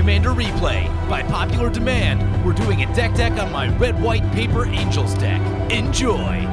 Commander Replay. By popular demand, we're doing a deck on my red-white paper Angels deck. Enjoy!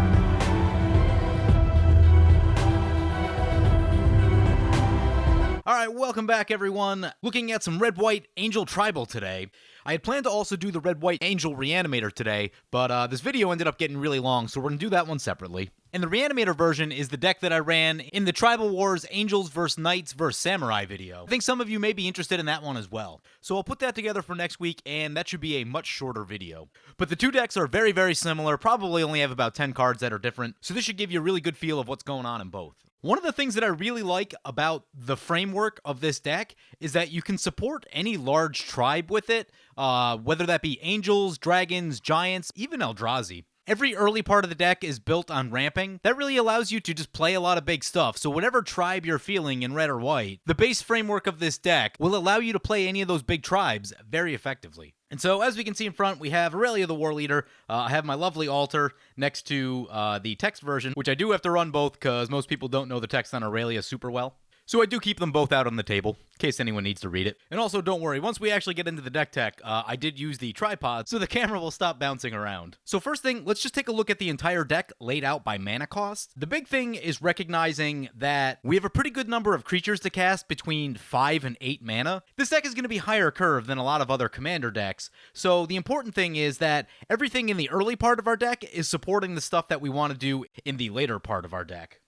Alright, welcome back everyone. Looking at some red-white Angel Tribal today. I had planned to also do the red-white Angel Reanimator today, but this video ended up getting really long, so we're going to do that one separately. And the Reanimator version is the deck that I ran in the Tribal Wars Angels vs. Knights vs. Samurai video. I think some of you may be interested in that one as well. So I'll put that together for next week, and that should be a much shorter video. But the two decks are very, very similar, probably only have about 10 cards that are different, so this should give you a really good feel of what's going on in both. One of the things that I really like about the framework of this deck is that you can support any large tribe with it, whether that be angels, dragons, giants, even Eldrazi. Every early part of the deck is built on ramping. That really allows you to just play a lot of big stuff, so whatever tribe you're feeling in red or white, the base framework of this deck will allow you to play any of those big tribes very effectively. And so, as we can see in front, we have Aurelia the Warleader. I have my lovely altar next to the text version, which I do have to run both because most people don't know the text on Aurelia super well. So I do keep them both out on the table, in case anyone needs to read it. And also, don't worry, once we actually get into the deck tech, I did use the tripod, so the camera will stop bouncing around. So first thing, let's just take a look at the entire deck laid out by mana cost. The big thing is recognizing that we have a pretty good number of creatures to cast between 5 and 8 mana. This deck is going to be higher curve than a lot of other commander decks, so the important thing is that everything in the early part of our deck is supporting the stuff that we want to do in the later part of our deck.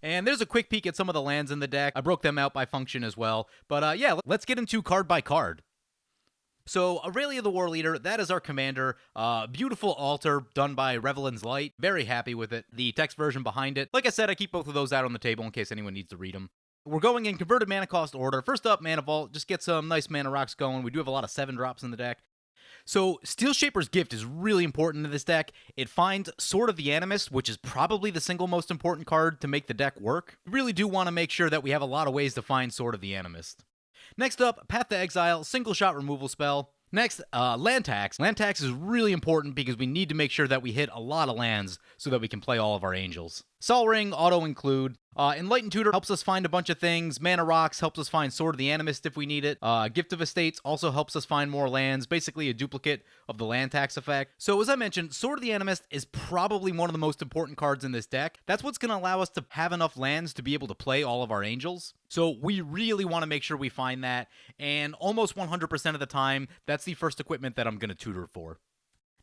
And there's a quick peek at some of the lands in the deck. I broke them out by function as well. But yeah, let's get into card by card. So, Aurelia the Warleader, that is our commander. Beautiful altar done by Revelens Light. Very happy with it. The text version behind it. Like I said, I keep both of those out on the table in case anyone needs to read them. We're going in converted mana cost order. First up, Mana Vault. Just get some nice mana rocks going. We do have a lot of 7-drops in the deck. So, Steel Shaper's Gift is really important in this deck. It finds Sword of the Animist, which is probably the single most important card to make the deck work. We really do want to make sure that we have a lot of ways to find Sword of the Animist. Next up, Path to Exile, single shot removal spell. Next, land tax. Land tax is really important because we need to make sure that we hit a lot of lands so that we can play all of our angels. Sol Ring, auto-include. Enlightened Tutor helps us find a bunch of things. Mana Rocks helps us find Sword of the Animist if we need it. Gift of Estates also helps us find more lands, basically a duplicate of the land tax effect. So as I mentioned, Sword of the Animist is probably one of the most important cards in this deck. That's what's going to allow us to have enough lands to be able to play all of our angels. So we really want to make sure we find that, and almost 100% of the time, that's the first equipment that I'm going to tutor for.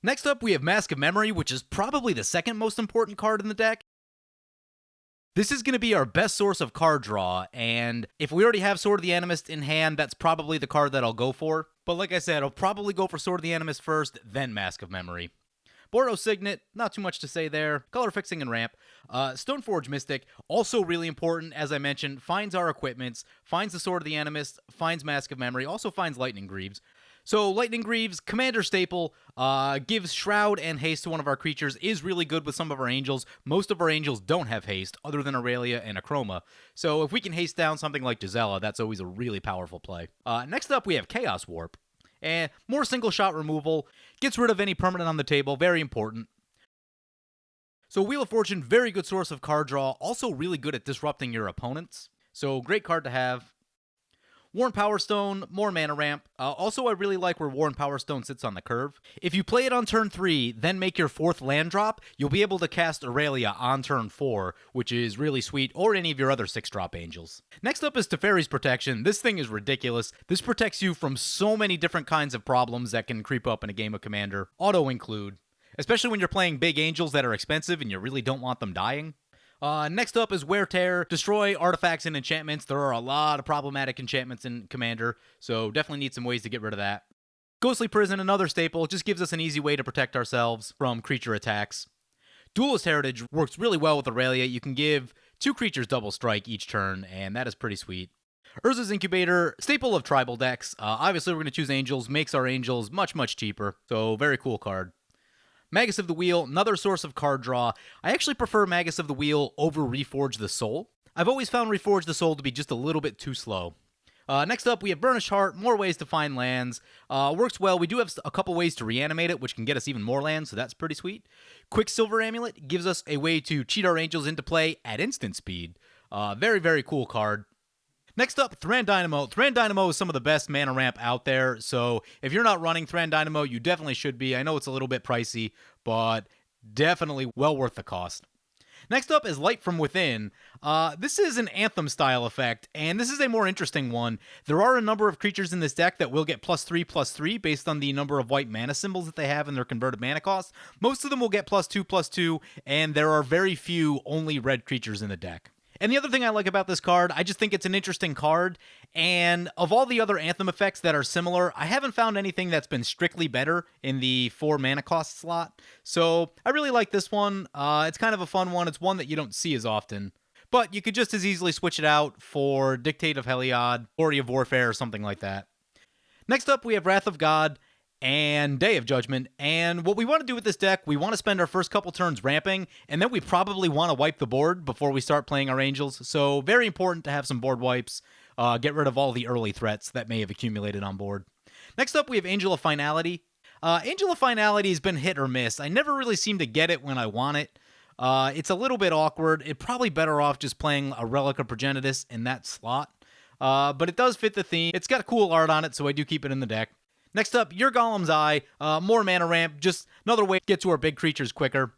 Next up, we have Mask of Memory, which is probably the second most important card in the deck. This is going to be our best source of card draw, and if we already have Sword of the Animist in hand, that's probably the card that I'll go for. But like I said, I'll probably go for Sword of the Animist first, then Mask of Memory. Boros Signet, not too much to say there. Color Fixing and Ramp. Stoneforge Mystic, also really important, as I mentioned, finds our equipments, finds the Sword of the Animist, finds Mask of Memory, also finds Lightning Greaves. So, Lightning Greaves, Commander Staple, gives Shroud and Haste to one of our creatures, is really good with some of our angels. Most of our angels don't have Haste, other than Aurelia and a Chroma. So, if we can haste down something like Gisella, that's always a really powerful play. Next up, we have Chaos Warp. And more single-shot removal, gets rid of any permanent on the table, very important. So, Wheel of Fortune, very good source of card draw, also really good at disrupting your opponents. So, great card to have. Worn Power Stone, more mana ramp. Also, I really like where Worn Power Stone sits on the curve. If you play it on turn 3, then make your 4th land drop, you'll be able to cast Aurelia on turn 4, which is really sweet, or any of your other 6-drop angels. Next up is Fairies Protection. This thing is ridiculous. This protects you from so many different kinds of problems that can creep up in a game of Commander. Auto-include. Especially when you're playing big angels that are expensive and you really don't want them dying. Next up is Wear Tear. Destroy artifacts and enchantments. There are a lot of problematic enchantments in Commander, so definitely need some ways to get rid of that. Ghostly Prison, another staple, just gives us an easy way to protect ourselves from creature attacks. Duelist Heritage works really well with Aurelia. You can give 2 creatures double strike each turn, and that is pretty sweet. Urza's Incubator, staple of tribal decks. Obviously, we're going to choose angels, makes our angels much, much cheaper, so very cool card. Magus of the Wheel, another source of card draw. I actually prefer Magus of the Wheel over Reforge the Soul. I've always found Reforge the Soul to be just a little bit too slow. Next up, we have Burnished Heart, more ways to find lands. Works well. We do have a couple ways to reanimate it, which can get us even more lands, so that's pretty sweet. Quicksilver Amulet gives us a way to cheat our angels into play at instant speed. Very, very cool card. Next up, Thran Dynamo. Thran Dynamo is some of the best mana ramp out there, so if you're not running Thran Dynamo, you definitely should be. I know it's a little bit pricey, but definitely well worth the cost. Next up is Light from Within. This is an Anthem-style effect, and this is a more interesting one. There are a number of creatures in this deck that will get +3/+3 based on the number of white mana symbols that they have in their converted mana cost. Most of them will get +2/+2, and there are very few only red creatures in the deck. And the other thing I like about this card, I just think it's an interesting card, and of all the other Anthem effects that are similar, I haven't found anything that's been strictly better in the 4 mana cost slot, so I really like this one. It's kind of a fun one. It's one that you don't see as often, but you could just as easily switch it out for Dictate of Heliod, Glory of Warfare, or something like that. Next up, we have Wrath of God and Day of Judgment, and what we want to do with this deck, we want to spend our first couple turns ramping, and then we probably want to wipe the board before we start playing our Angels, so very important to have some board wipes, get rid of all the early threats that may have accumulated on board. Next up, we have Angel of Finality. Angel of Finality has been hit or miss. I never really seem to get it when I want it. It's a little bit awkward. It's probably better off just playing a Relic of Progenitus in that slot, but it does fit the theme. It's got cool art on it, so I do keep it in the deck. Next up, Your Golem's Eye, more mana ramp, just another way to get to our big creatures quicker.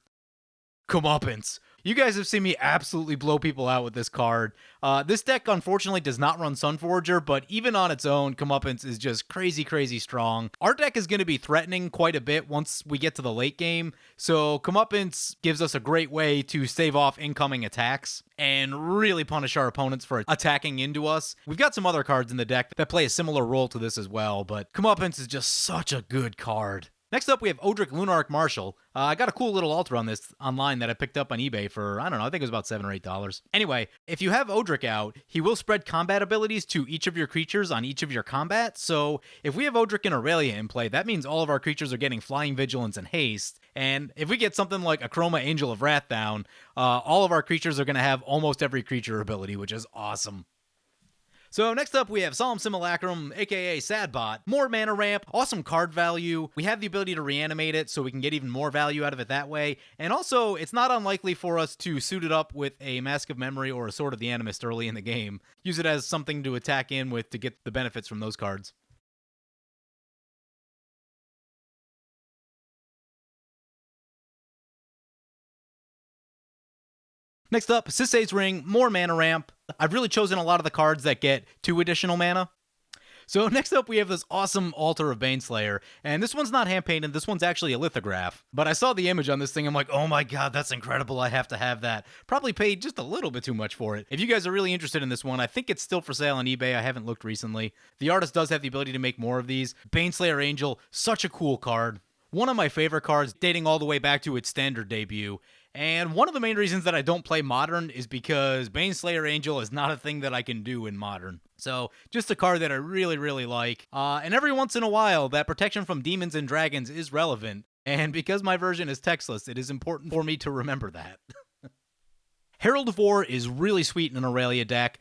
Comeuppance. You guys have seen me absolutely blow people out with this card. This deck, unfortunately, does not run Sunforger, but even on its own, Comeuppance is just crazy, crazy strong. Our deck is going to be threatening quite a bit once we get to the late game, so Comeuppance gives us a great way to stave off incoming attacks and really punish our opponents for attacking into us. We've got some other cards in the deck that play a similar role to this as well, but Comeuppance is just such a good card. Next up, we have Odric Lunarch Marshal. I got a cool little altar on this online that I picked up on eBay for, I don't know, I think it was about $7 or $8. Anyway, if you have Odric out, he will spread combat abilities to each of your creatures on each of your combat, so if we have Odric and Aurelia in play, that means all of our creatures are getting Flying Vigilance and Haste, and if we get something like a Chroma Angel of Wrath down, all of our creatures are going to have almost every creature ability, which is awesome. So next up, we have Solemn Simulacrum, aka Sadbot. More mana ramp, awesome card value. We have the ability to reanimate it, so we can get even more value out of it that way. And also, it's not unlikely for us to suit it up with a Mask of Memory or a Sword of the Animist early in the game. Use it as something to attack in with to get the benefits from those cards. Next up, Sisay's Ring, more mana ramp. I've really chosen a lot of the cards that get 2 additional mana. So next up, we have this awesome Altar of Baneslayer, and this one's not hand-painted, this one's actually a lithograph. But I saw the image on this thing, I'm like, oh my god, that's incredible, I have to have that. Probably paid just a little bit too much for it. If you guys are really interested in this one, I think it's still for sale on eBay, I haven't looked recently. The artist does have the ability to make more of these. Baneslayer Angel, such a cool card. One of my favorite cards, dating all the way back to its standard debut. And one of the main reasons that I don't play Modern is because Baneslayer Angel is not a thing that I can do in Modern. So, just a card that I really, really like. And every once in a while, that protection from demons and dragons is relevant. And because my version is textless, it is important for me to remember that. Herald of War is really sweet in an Aurelia deck.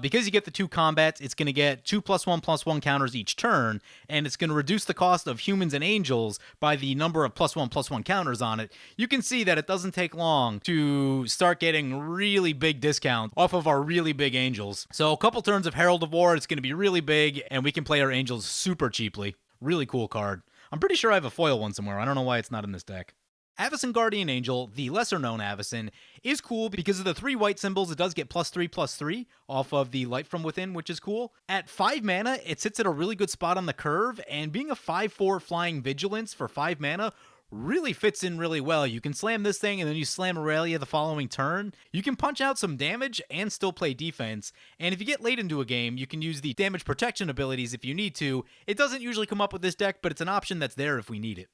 Because you get the 2 combats, it's going to get 2+1/+1 counters each turn, and it's going to reduce the cost of humans and angels by the number of +1/+1 counters on it. You can see that it doesn't take long to start getting really big discounts off of our really big angels. So a couple turns of Herald of War, it's going to be really big, and we can play our angels super cheaply. Really cool card. I'm pretty sure I have a foil one somewhere. I don't know why it's not in this deck. Avacyn Guardian Angel, the lesser-known Avacyn, is cool because of the 3 white symbols. It does get +3/+3 off of the Light from Within, which is cool. At 5 mana, it sits at a really good spot on the curve, and being a 5/4 Flying Vigilance for 5 mana really fits in really well. You can slam this thing, and then you slam Aurelia the following turn. You can punch out some damage and still play defense, and if you get late into a game, you can use the damage protection abilities if you need to. It doesn't usually come up with this deck, but it's an option that's there if we need it.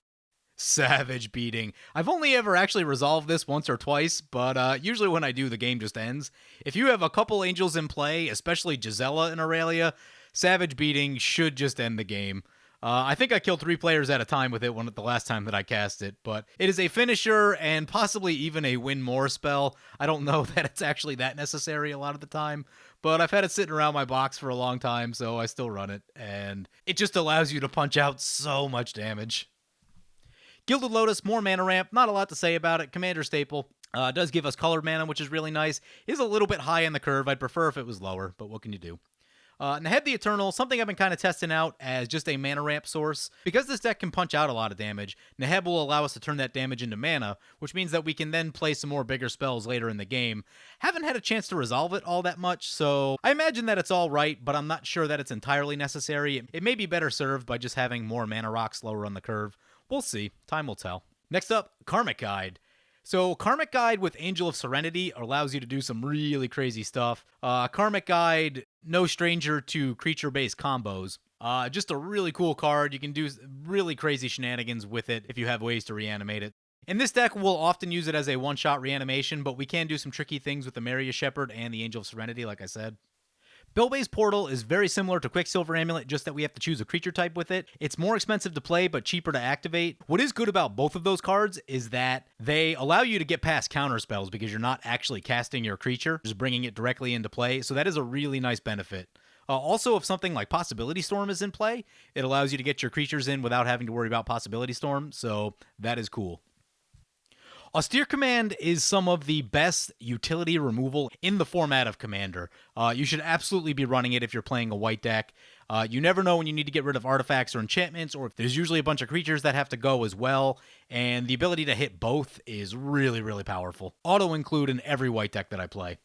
Savage Beating. I've only ever actually resolved this once or twice, but usually when I do, the game just ends. If you have a couple angels in play, especially Gisella and Aurelia, Savage Beating should just end the game. I think I killed 3 players at a time with it the last time that I cast it, but it is a finisher and possibly even a win more spell. I don't know that it's actually that necessary a lot of the time, but I've had it sitting around my box for a long time, so I still run it, and it just allows you to punch out so much damage. Gilded Lotus, more mana ramp, not a lot to say about it. Commander staple. Does give us colored mana, which is really nice. Is a little bit high on the curve. I'd prefer if it was lower, but what can you do? Neheb the Eternal, something I've been kind of testing out as just a mana ramp source. Because this deck can punch out a lot of damage, Neheb will allow us to turn that damage into mana, which means that we can then play some more bigger spells later in the game. Haven't had a chance to resolve it all that much, so I imagine that it's all right, but I'm not sure that it's entirely necessary. It may be better served by just having more mana rocks lower on the curve. We'll see. Time will tell. Next up, Karmic Guide. So Karmic Guide with Angel of Serenity allows you to do some really crazy stuff. Karmic Guide, no stranger to creature-based combos. Just a really cool card. You can do really crazy shenanigans with it if you have ways to reanimate it. In this deck, we'll often use it as a one-shot reanimation, but we can do some tricky things with the Maria Shepherd and the Angel of Serenity, like I said. Bilbies Portal is very similar to Quicksilver Amulet, just that we have to choose a creature type with it. It's more expensive to play, but cheaper to activate. What is good about both of those cards is that they allow you to get past counter spells because you're not actually casting your creature, just bringing it directly into play, so that is a really nice benefit. Also, if something like Possibility Storm is in play, it allows you to get your creatures in without having to worry about Possibility Storm, so that is cool. Austere Command is some of the best utility removal in the format of Commander. You should absolutely be running it if you're playing a white deck. You never know when you need to get rid of artifacts or enchantments, or if there's usually a bunch of creatures that have to go as well, and the ability to hit both is really, really powerful. Auto-include in every white deck that I play.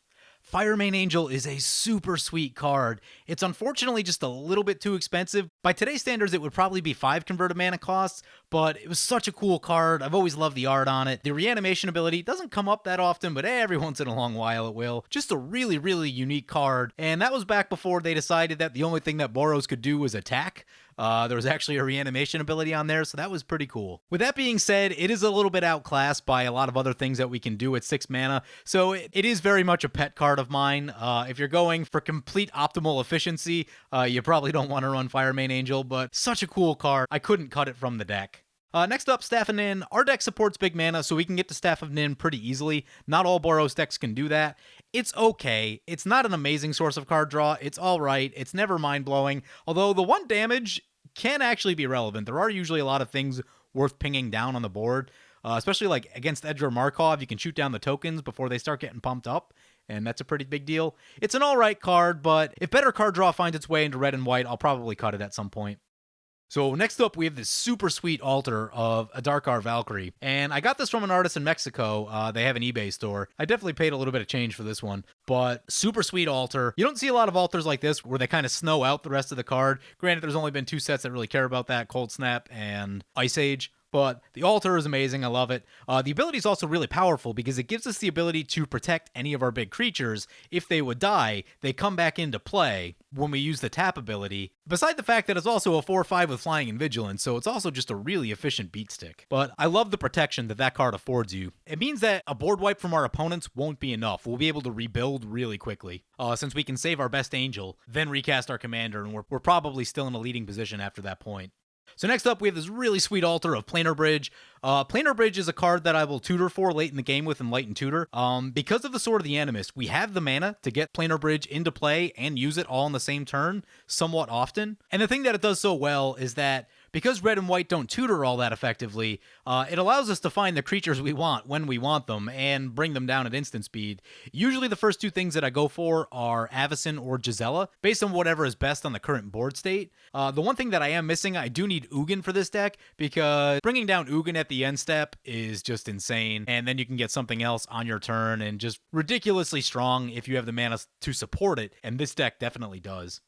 Firemane Angel is a super sweet card. It's unfortunately just a little bit too expensive. By today's standards, it would probably be 5 converted mana costs, but it was such a cool card. I've always loved the art on it. The reanimation ability doesn't come up that often, but every once in a long while it will. Just a really, really unique card, and that was back before they decided that the only thing that Boros could do was attack. There was actually a reanimation ability on there, so that was pretty cool. With that being said, it is a little bit outclassed by a lot of other things that we can do at 6 mana, so it is very much a pet card of mine. If you're going for complete optimal efficiency, you probably don't want to run Firemane Angel, but such a cool card, I couldn't cut it from the deck. Next up, Staff of Nin. Our deck supports big mana, so we can get to Staff of Nin pretty easily. Not all Boros decks can do that. It's okay. It's not an amazing source of card draw. It's alright. It's never mind-blowing. Although the 1 damage can actually be relevant. There are usually a lot of things worth pinging down on the board. Especially like against Edgar Markov, you can shoot down the tokens before they start getting pumped up. And that's a pretty big deal. It's an alright card, but if better card draw finds its way into red and white, I'll probably cut it at some point. So next up, we have this super sweet altar of Adarkar Valkyrie. And I got this from an artist in Mexico. They have an eBay store. I definitely paid a little bit of change for this one. But super sweet altar. You don't see a lot of altars like this where they kind of snow out the rest of the card. Granted, there's only been 2 sets that really care about that, Cold Snap and Ice Age. But the altar is amazing. I love it. The ability is also really powerful because it gives us the ability to protect any of our big creatures. If they would die, they come back into play when we use the tap ability. Beside the fact that it's also a 4/5 with flying and vigilance, so it's also just a really efficient beat stick. But I love the protection that card affords you. It means that a board wipe from our opponents won't be enough. We'll be able to rebuild really quickly. Since we can save our best angel, then recast our commander, and we're probably still in a leading position after that point. So next up, we have this really sweet altar of Planar Bridge. Planar Bridge is a card that I will tutor for late in the game with Enlightened Tutor. Because of the Sword of the Animist, we have the mana to get Planar Bridge into play and use it all in the same turn somewhat often. And the thing that it does so well is that because red and white don't tutor all that effectively, it allows us to find the creatures we want when we want them and bring them down at instant speed. Usually the first 2 things that I go for are Avacyn or Gisella, based on whatever is best on the current board state. The one thing that I am missing, I do need Ugin for this deck, because bringing down Ugin at the end step is just insane, and then you can get something else on your turn and just ridiculously strong if you have the mana to support it, and this deck definitely does.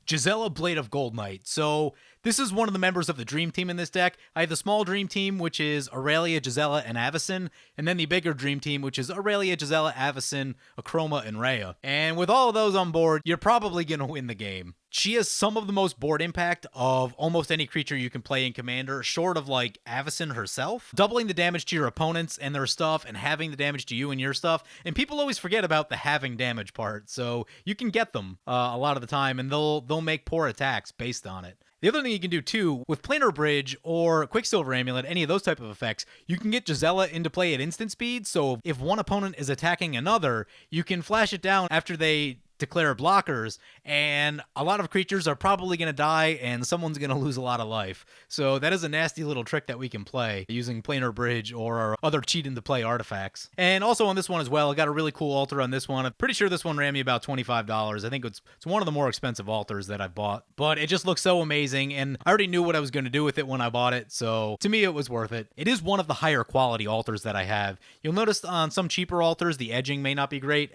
Gisela, Blade of Goldnight. So this is one of the members of the Dream Team in this deck. I have the small Dream Team, which is Aurelia, Gisela, and Avacyn, and then the bigger Dream Team, which is Aurelia, Gisela, Avacyn, Chroma, and Rheya. And with all of those on board, you're probably going to win the game. She has some of the most board impact of almost any creature you can play in Commander, short of like Avacyn herself. Doubling the damage to your opponents and their stuff, and having the damage to you and your stuff. And people always forget about the having damage part, so you can get them a lot of the time, and they'll make poor attacks based on it. The other thing you can do too, with Planar Bridge or Quicksilver Amulet, any of those type of effects, you can get Gisela into play at instant speed, so if one opponent is attacking another, you can flash it down after they declare blockers, and a lot of creatures are probably going to die, and someone's going to lose a lot of life. So that is a nasty little trick that we can play using Planar Bridge or our other cheat-into-play artifacts. And also on this one as well, I got a really cool altar on this one. I'm pretty sure this one ran me about $25. I think it's one of the more expensive altars that I've bought, but it just looks so amazing, and I already knew what I was going to do with it when I bought it, so to me it was worth it. It is one of the higher quality altars that I have. You'll notice on some cheaper altars, the edging may not be great,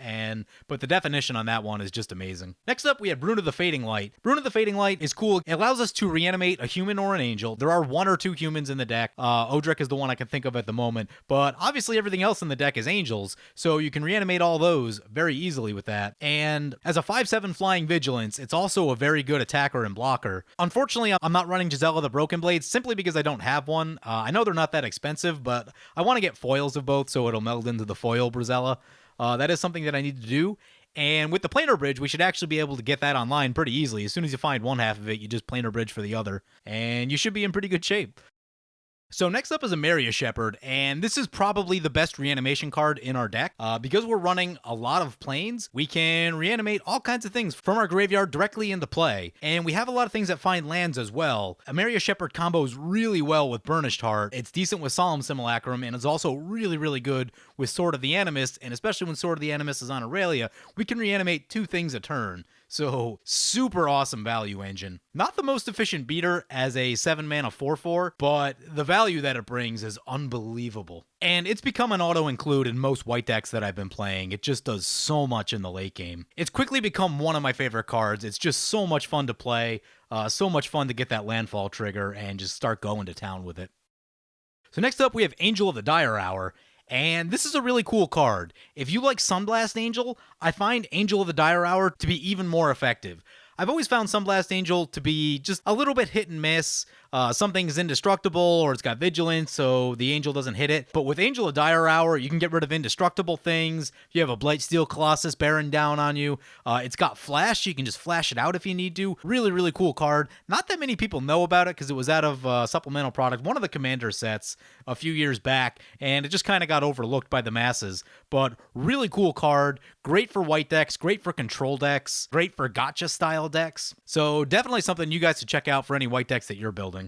but the definition on that one is just amazing. Next up, we have Brune of the Fading Light. Brune of the Fading Light is cool. It allows us to reanimate a human or an angel. There are 1 or 2 humans in the deck. Odric is the one I can think of at the moment, but obviously everything else in the deck is angels, so you can reanimate all those very easily with that. And as a 5/7 flying vigilance, it's also a very good attacker and blocker. Unfortunately, I'm not running Gisela the Broken Blade simply because I don't have one. I know they're not that expensive, but I want to get foils of both so it'll meld into the foil Brizella. That is something that I need to do. And with the Planar Bridge, we should actually be able to get that online pretty easily. As soon as you find one half of it, you just Planar Bridge for the other, and you should be in pretty good shape. So next up is Emeria Shepherd, and this is probably the best reanimation card in our deck. Because we're running a lot of planes, we can reanimate all kinds of things from our graveyard directly into play, and we have a lot of things that find lands as well. Emeria Shepherd combos really well with Burnished Heart. It's decent with Solemn Simulacrum, and it's also really, really good with Sword of the Animist, and especially when Sword of the Animist is on Aurelia, we can reanimate 2 things a turn. So, super awesome value engine. Not the most efficient beater as a 7-mana 4/4, but the value that it brings is unbelievable. And it's become an auto-include in most white decks that I've been playing. It just does so much in the late game. It's quickly become one of my favorite cards. It's just so much fun to play, so much fun to get that landfall trigger and just start going to town with it. So next up, we have Angel of the Dire Hour. And this is a really cool card. If you like Sunblast Angel, I find Angel of the Dire Hour to be even more effective. I've always found Sunblast Angel to be just a little bit hit and miss. Something's indestructible or it's got vigilance, so the angel doesn't hit it. But with Angel of Dire Hour, you can get rid of indestructible things. If you have a Blightsteel Colossus bearing down on you, it's got flash, so you can just flash it out if you need to. Really, really cool card. Not that many people know about it because it was out of supplemental product, one of the Commander sets a few years back, and it just kind of got overlooked by the masses. But really cool card, great for white decks, great for control decks, great for gotcha style decks. So definitely something you guys should check out for any white decks that you're building.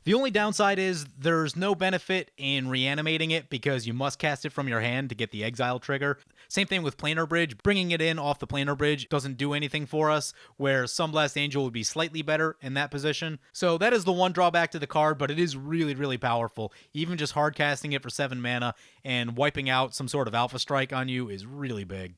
The only downside is there's no benefit in reanimating it because you must cast it from your hand to get the exile trigger. Same thing with Planar Bridge. Bringing it in off the Planar Bridge doesn't do anything for us, where Sunblast Angel would be slightly better in that position. So that is the one drawback to the card, but it is really, really powerful. Even just hard casting it for 7 mana and wiping out some sort of Alpha Strike on you is really big.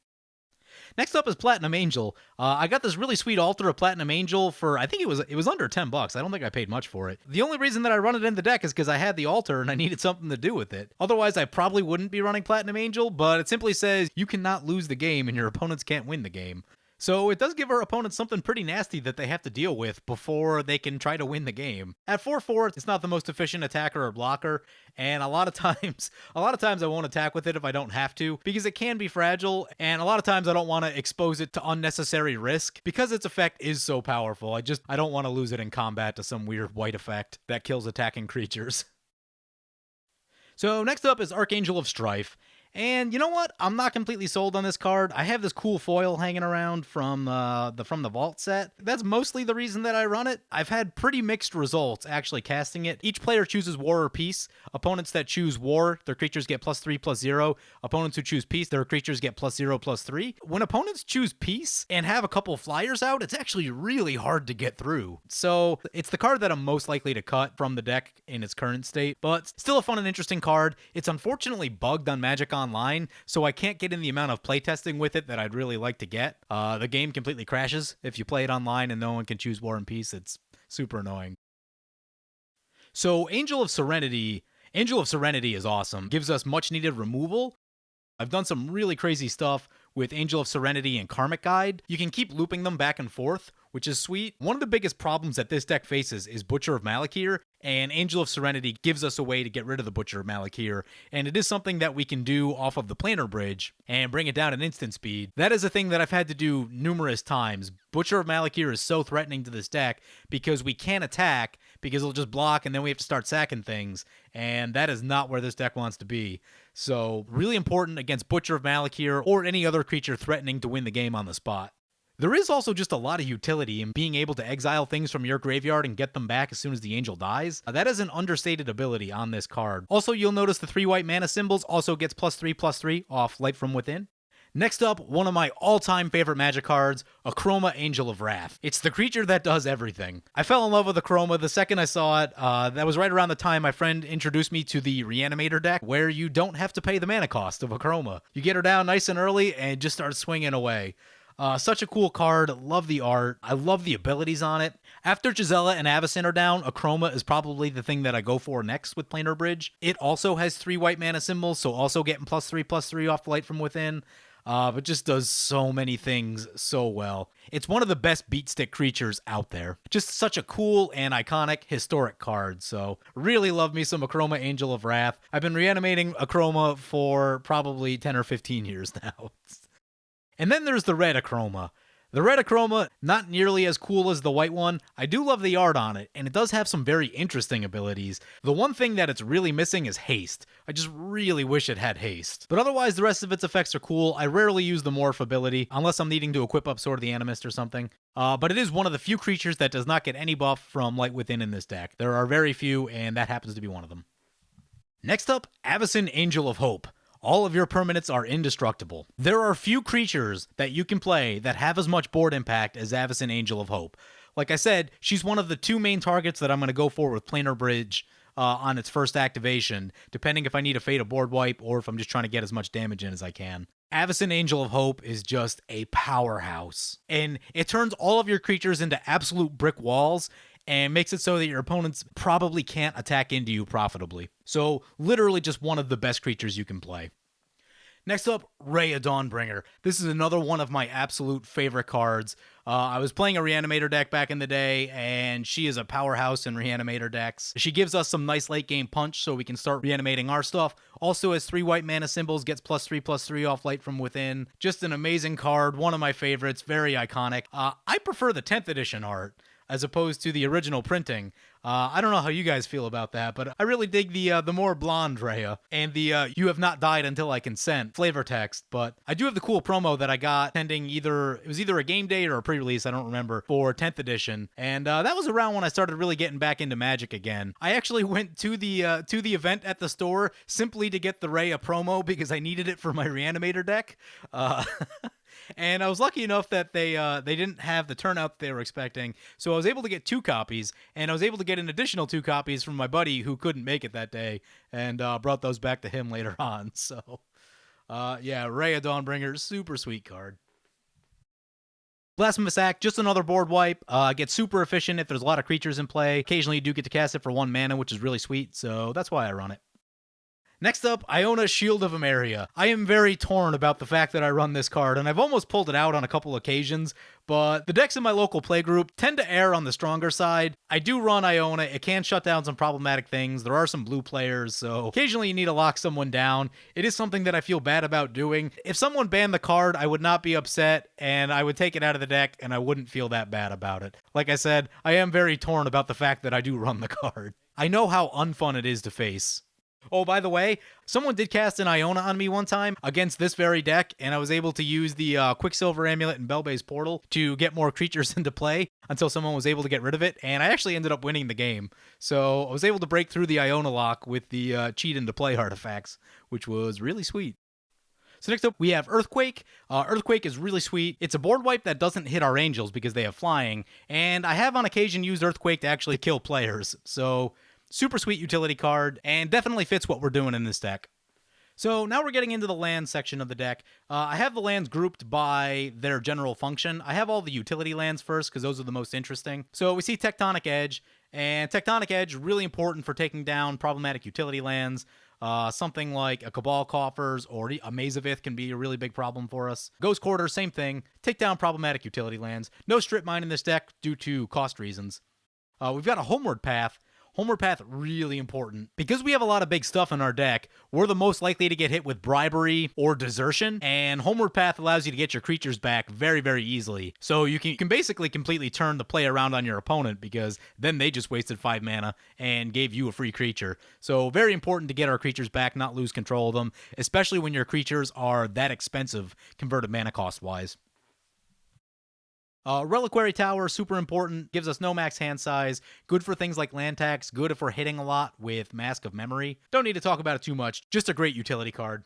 Next up is Platinum Angel. I got this really sweet altar of Platinum Angel for, I think it was under $10. I don't think I paid much for it. The only reason that I run it in the deck is because I had the altar and I needed something to do with it. Otherwise, I probably wouldn't be running Platinum Angel, but it simply says you cannot lose the game and your opponents can't win the game. So it does give our opponents something pretty nasty that they have to deal with before they can try to win the game. At 4/4, it's not the most efficient attacker or blocker, and a lot of times I won't attack with it if I don't have to, because it can be fragile, and a lot of times I don't want to expose it to unnecessary risk, because its effect is so powerful. I don't want to lose it in combat to some weird white effect that kills attacking creatures. So next up is Archangel of Strife. And you know what? I'm not completely sold on this card. I have this cool foil hanging around from the Vault set. That's mostly the reason that I run it. I've had pretty mixed results actually casting it. Each player chooses War or Peace. Opponents that choose War, their creatures get +3/+0. Opponents who choose Peace, their creatures get +0/+3. When opponents choose Peace and have a couple flyers out, it's actually really hard to get through. So it's the card that I'm most likely to cut from the deck in its current state, but still a fun and interesting card. It's unfortunately bugged on Magic Online, so I can't get in the amount of playtesting with it that I'd really like to get. The game completely crashes if you play it online and no one can choose War and Peace. It's super annoying. So Angel of Serenity is awesome. Gives us much needed removal. I've done some really crazy stuff with Angel of Serenity and Karmic Guide. You can keep looping them back and forth, which is sweet. One of the biggest problems that this deck faces is Butcher of Malakir, and Angel of Serenity gives us a way to get rid of the Butcher of Malakir, and it is something that we can do off of the Planar Bridge and bring it down at instant speed. That is a thing that I've had to do numerous times. Butcher of Malakir is so threatening to this deck because we can't attack because it'll just block and then we have to start sacking things, and that is not where this deck wants to be. So really important against Butcher of Malakir or any other creature threatening to win the game on the spot. There is also just a lot of utility in being able to exile things from your graveyard and get them back as soon as the angel dies. That is an understated ability on this card. Also, you'll notice the 3 white mana symbols also gets +3/+3 off Light from Within. Next up, one of my all-time favorite Magic cards, a Chroma Angel of Wrath. It's the creature that does everything. I fell in love with the Chroma the second I saw it. That was right around the time my friend introduced me to the Reanimator deck, where you don't have to pay the mana cost of a Chroma. You get her down nice and early and just start swinging away. Such a cool card. Love the art. I love the abilities on it. After Gisela and Vicent are down, a Chroma is probably the thing that I go for next with Planar Bridge. It also has 3 white mana symbols, so also getting +3/+3 off Light from Within. But just does so many things so well. It's one of the best beat stick creatures out there. Just such a cool and iconic historic card. So really love me some Chroma Angel of Wrath. I've been reanimating a Chroma for probably 10 or 15 years now. And then there's the red Chroma. The red Chroma, not nearly as cool as the white one. I do love the art on it, and it does have some very interesting abilities. The one thing that it's really missing is haste. I just really wish it had haste. But otherwise, the rest of its effects are cool. I rarely use the morph ability, unless I'm needing to equip up Sword of the Animist or something. But it is one of the few creatures that does not get any buff from Light Within in this deck. There are very few, and that happens to be one of them. Next up, Avacyn Angel of Hope. All of your permanents are indestructible. There are few creatures that you can play that have as much board impact as Avacyn Angel of Hope. Like I said, she's one of the 2 main targets that I'm going to go for with Planar Bridge on its first activation, depending if I need a Fate of board wipe or if I'm just trying to get as much damage in as I can. Avacyn Angel of Hope is just a powerhouse, and it turns all of your creatures into absolute brick walls and makes it so that your opponents probably can't attack into you profitably. So literally just one of the best creatures you can play. Next up, Rheya Dawnbringer. This is another one of my absolute favorite cards. I was playing a Reanimator deck back in the day, and she is a powerhouse in Reanimator decks. She gives us some nice late game punch so we can start reanimating our stuff. Also has 3 white mana symbols, gets +3/+3 off Light from Within. Just an amazing card, one of my favorites, very iconic. I prefer the 10th edition art as opposed to the original printing. I don't know how you guys feel about that, but I really dig the more blonde Rheya and the "You have not died until I consent" flavor text. But I do have the cool promo that I got pending it was either a game date or a pre-release, I don't remember, for 10th edition, and that was around when I started really getting back into Magic again. I actually went to the event at the store simply to get the Rheya promo because I needed it for my Reanimator deck. And I was lucky enough that they didn't have the turnout they were expecting, so I was able to get 2 copies, and I was able to get an additional 2 copies from my buddy who couldn't make it that day, and brought those back to him later on. So, yeah, Rheya Dawnbringer, super sweet card. Blasphemous Act, just another board wipe. Gets super efficient if there's a lot of creatures in play. Occasionally you do get to cast it for 1 mana, which is really sweet, so that's why I run it. Next up, Iona Shield of Emeria. I am very torn about the fact that I run this card, and I've almost pulled it out on a couple occasions, but the decks in my local playgroup tend to err on the stronger side. I do run Iona. It can shut down some problematic things. There are some blue players, so occasionally you need to lock someone down. It is something that I feel bad about doing. If someone banned the card, I would not be upset, and I would take it out of the deck, and I wouldn't feel that bad about it. Like I said, I am very torn about the fact that I do run the card. I know how unfun it is to face. Oh, by the way, someone did cast an Iona on me one time against this very deck, and I was able to use the Quicksilver Amulet and Bilbies Portal to get more creatures into play until someone was able to get rid of it, and I actually ended up winning the game. So I was able to break through the Iona lock with the cheat into play artifacts, which was really sweet. So next up, we have Earthquake. Earthquake is really sweet. It's a board wipe that doesn't hit our angels because they have flying, and I have on occasion used Earthquake to actually kill players, so super sweet utility card, and definitely fits what we're doing in this deck. So now we're getting into the land section of the deck. I have the lands grouped by their general function. I have all the utility lands first because those are the most interesting. So we see Tectonic Edge, and Tectonic Edge, really important for taking down problematic utility lands. Something like a Cabal Coffers or a Maze of Ith can be a really big problem for us. Ghost Quarter, same thing. Take down problematic utility lands. No Strip Mine in this deck due to cost reasons. We've got a Homeward Path. Homeward Path, really important. Because we have a lot of big stuff in our deck, we're the most likely to get hit with bribery or desertion, and Homeward Path allows you to get your creatures back very, very easily. So you can basically completely turn the play around on your opponent, because then they just wasted 5 mana and gave you a free creature. So very important to get our creatures back, not lose control of them, especially when your creatures are that expensive, converted mana cost-wise. Reliquary Tower, super important, gives us no max hand size, good for things like land tax, good if we're hitting a lot with Mask of Memory. Don't need to talk about it too much, just a great utility card.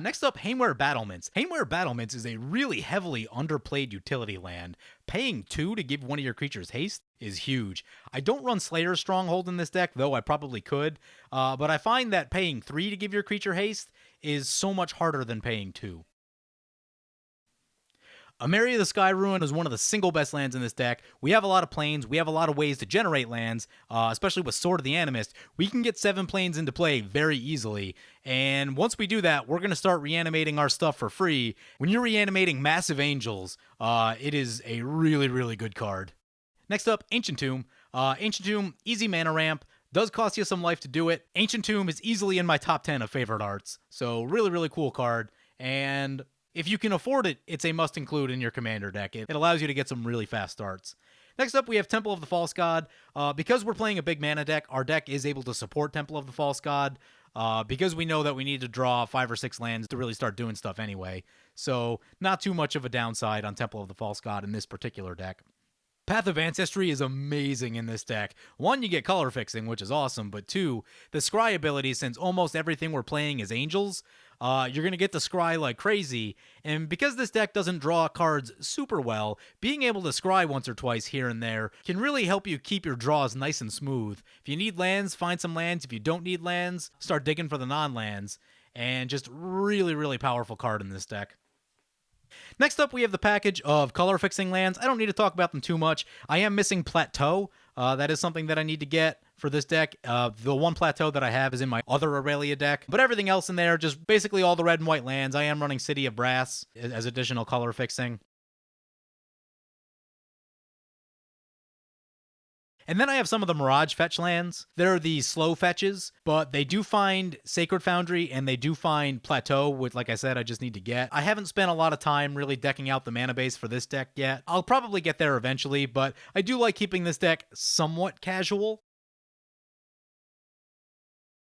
Next up, Hainware Battlements. Hainware Battlements is a really heavily underplayed utility land. Paying 2 to give one of your creatures haste is huge. I don't run Slayer's Stronghold in this deck, though I probably could, but I find that paying 3 to give your creature haste is so much harder than paying 2. Amiria the Sky Ruin is one of the single best lands in this deck. We have a lot of planes. We have a lot of ways to generate lands, especially with Sword of the Animist. We can get 7 planes into play very easily. And once we do that, we're going to start reanimating our stuff for free. When you're reanimating Massive Angels, it is a really, really good card. Next up, Ancient Tomb. Ancient Tomb, easy mana ramp. Does cost you some life to do it. Ancient Tomb is easily in my top 10 of favorite arts. So really, really cool card. And if you can afford it, it's a must include in your commander deck. It allows you to get some really fast starts. Next up, we have Temple of the False God. Because we're playing a big mana deck, our deck is able to support Temple of the False God, because we know that we need to draw 5 or 6 lands to really start doing stuff anyway. So not too much of a downside on Temple of the False God in this particular deck. Path of Ancestry is amazing in this deck. 1, you get color fixing, which is awesome, but 2, the Scry ability, since almost everything we're playing is angels, you're going to get to scry like crazy, and because this deck doesn't draw cards super well, being able to scry once or twice here and there can really help you keep your draws nice and smooth. If you need lands, find some lands. If you don't need lands, start digging for the non-lands, and just really, really powerful card in this deck. Next up, we have the package of color fixing lands. I don't need to talk about them too much. I am missing Plateau. That is something that I need to get for this deck. The one Plateau that I have is in my other Aurelia deck, but everything else in there, just basically all the red and white lands. I am running City of Brass as additional color fixing. And then I have some of the Mirage fetch lands. They're the slow fetches, but they do find Sacred Foundry and they do find Plateau, which, like I said, I just need to get. I haven't spent a lot of time really decking out the mana base for this deck yet. I'll probably get there eventually, but I do like keeping this deck somewhat casual.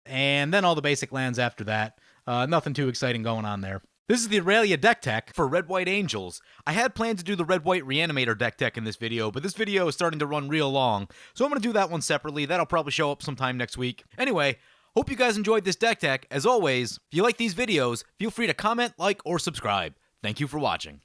And then all the basic lands after that. Nothing too exciting going on there. This is the Aurelia deck tech for Red White Angels. I had planned to do the Red White Reanimator deck tech in this video, but this video is starting to run real long, so I'm going to do that one separately. That'll probably show up sometime next week. Anyway, hope you guys enjoyed this deck tech. As always, if you like these videos, feel free to comment, like, or subscribe. Thank you for watching.